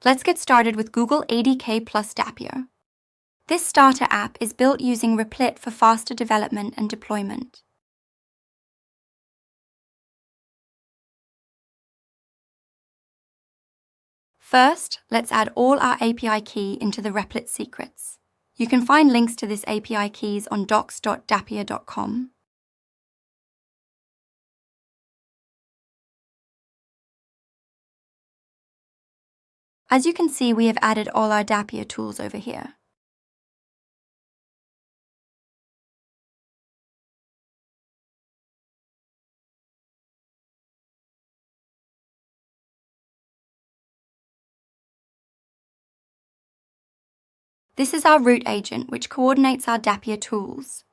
Let's get started with Google ADK plus Dappier. This starter app is built using Replit for faster development and deployment. First, let's add all our API key into the Replit secrets. You can find links to this API keys on docs.dappier.com. As you can see, we have added all our Dappier tools over here. This is our root agent, which coordinates our Dappier tools.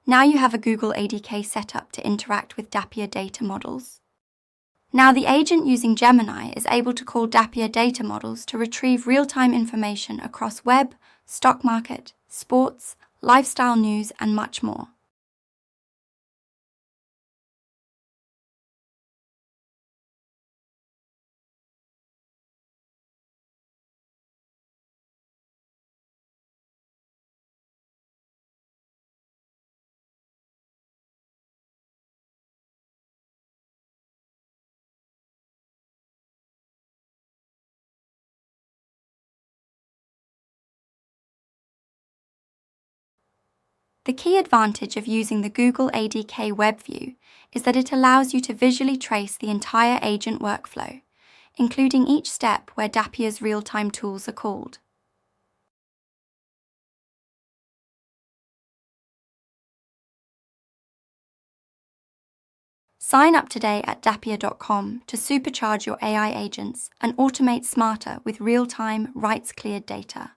Now you have a Google ADK setup to interact with Dappier data models. Now the agent using Gemini is able to call Dappier data models to retrieve real-time information across web, stock market, sports, lifestyle news, and much more. The key advantage of using the Google ADK web view is that it allows you to visually trace the entire agent workflow, including each step where Dappier's real-time tools are called. Sign up today at Dappier.com to supercharge your AI agents and automate smarter with real-time, rights-cleared data.